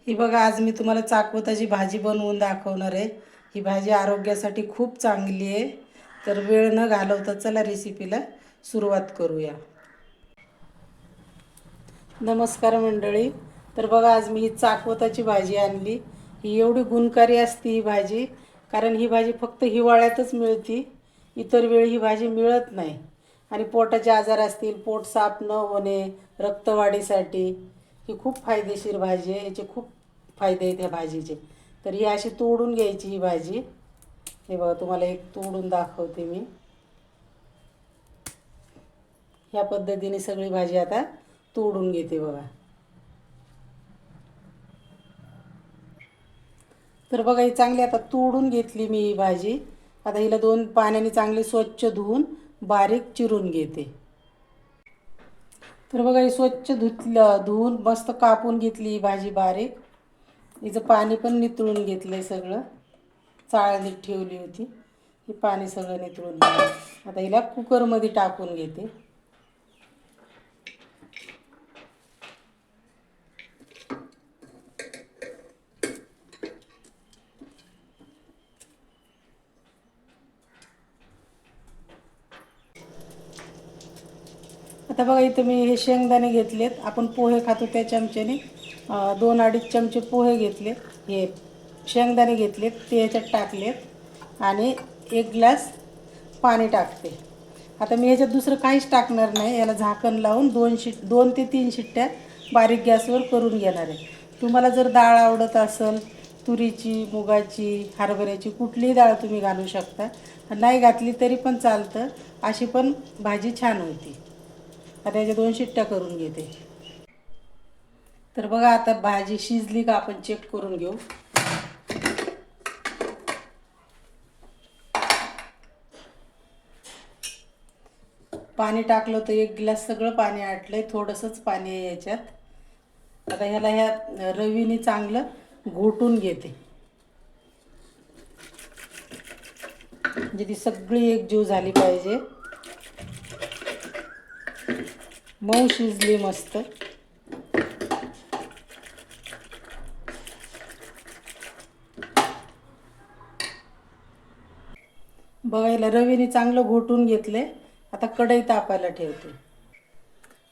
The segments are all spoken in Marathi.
ही बघा, आज मी तुम्हाला चाकवताची भाजी बनवून दाखवणार आहे। ही भाजी आरोग्यासाठी खूप चांगली आहे। तर वेळ न घालवता चला रेसिपीला सुरुवात करूया। नमस्कार मंडळी। तर बघा, आज मी ही चाकवताची भाजी आणली। ही एवढी गुणकारी असते ही भाजी, कारण ही भाजी फक्त हिवाळ्यातच मिळते, इतर वेळी ही भाजी मिळत नाही। आणि पोटाचे आजार असतील, पोट साफ न होणे, रक्तवाढीसाठी ही खूप फायदेशीर भाजी आहे। याचे खूप फायदे आहेत ह्या भाजीचे। तर ही अशी तोडून घ्यायची ही भाजी। हे बघा, तुम्हाला एक तोडून दाखवते मी। ह्या पद्धतीने सगळी भाजी आता तोडून घेते बघा। तर बघा, ही चांगली आता तोडून घेतली मी ही भाजी। आता हिला 2 पाण्याने चांगली स्वच्छ धुवून बारीक चिरून घेते। तर बघा, ही स्वच्छ धुवून मस्त कापून घेतली ही भाजी बारीक। हिचं पाणी पण नितळून घेतलंय सगळं, चाळणीत ठेवली होती, ही पाणी सगळं नितळून घेतलं। आता हिला कुकरमध्ये टाकून घेते। आता बघा, इथं मी हे शेंगदाणे घेतलेत, आपण पोहे खातो त्या चमच्याने 2-2.5 चमचे पोहे घेतलेत, हे शेंगदाणे घेतलेत ते ह्याच्यात टाकलेत आणि 1 ग्लास पाणी टाकते। आता मी ह्याच्यात दुसरं काहीच टाकणार नाही, याला झाकण लावून 2 ते 3 शिट्ट्या बारीक गॅसवर करून घेणार आहे। तुम्हाला जर डाळ आवडत असेल, तुरीची, मुगाची, हरभऱ्याची, कुठलीही डाळ तुम्ही घालू शकता, नाही घातली तरी पण चालतं, अशी पण भाजी छान होती। आता याच्या 2 शिट्ट्या करून घेते। तर बघा, आता भाजी शिजली का आपण चेक करून घेऊ। पाणी टाकलं तर 1 ग्लास सगळं पाणी आटलंय, थोडंसंच पाणी आहे याच्यात। आता ह्याला ह्या रवीने चांगलं घोटून घेते, म्हणजे ती सगळी एकजीव झाली पाहिजे। मऊ शिजली मस्त। बघायला रवीने चांगलं घोटून घेतले। आता कढई तापायला ठेवते।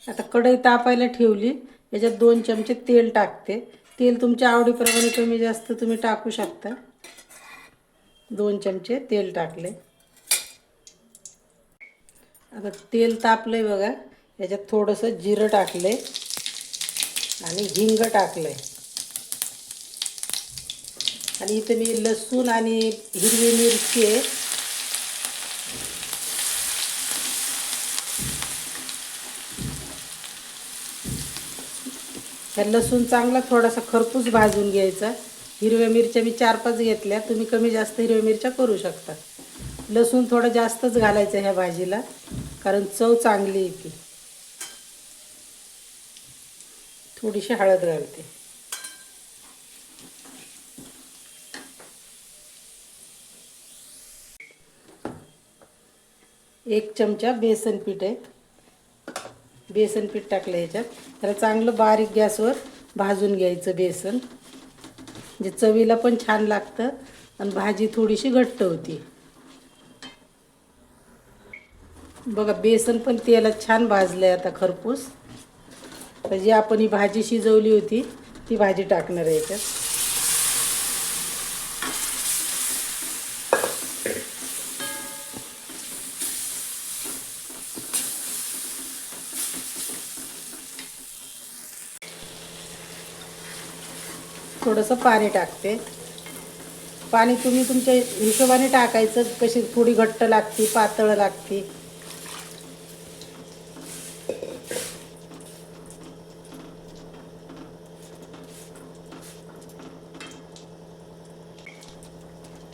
आता कढई तापायला ठेवली, याच्यात 2 चमचे तेल टाकते। तेल तुमच्या आवडीप्रमाणे कमी जास्त तुम्ही टाकू शकता। 2 चमचे तेल टाकले। आता तेल तापलंय बघा, याच्यात थोडंसं जिरं टाकले आणि हिंग टाकलंय। आणि इथे मी लसूण आणि हिरवी मिरची आहे, ह्या लसूण चांगला थोडासा खरपूस भाजून घ्यायचा। हिरव्या मिरच्या मी 4-5 घेतल्या, तुम्ही कमी जास्त हिरव्या मिरच्या करू शकता। लसूण थोडं जास्तच घालायचं ह्या भाजीला, कारण चव चांगली येते। थोडीशी हळद घालते। 1 चमचा बेसन पीठ आहे, बेसन पीठ टाकलं ह्याच्यात। त्याला चांगलं बारीक गॅसवर भाजून घ्यायचं बेसन, म्हणजे चवीला पण छान लागतं आणि भाजी थोडीशी घट्ट होती। बघा, बेसन पण तेलात छान भाजलंय आता खरपूस। तर जी आपण ही भाजी शिजवली होती ती भाजी टाकणार आहे याच्यात। थोडंसं पाणी टाकते। पाणी तुम्ही तुमच्या हिशोबाने टाकायचं, कशी थोडी घट्ट लागते, पातळ लागते।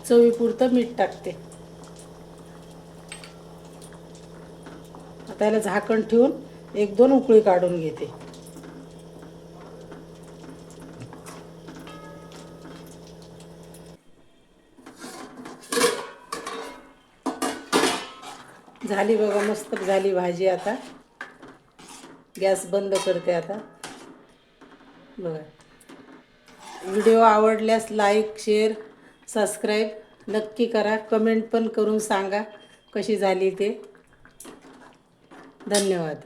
चवीपुरतं मीठ टाकते। आता याला झाकण ठेवून 1-2 उकळी काढून घेते। झाली बघा, मस्त झाली भाजी। आता गॅस बंद करते। आता बघा, व्हिडिओ आवडल्यास लाईक शेअर सबस्क्राईब नक्की करा. कमेंट पण करून सांगा कशी झाली ते. धन्यवाद.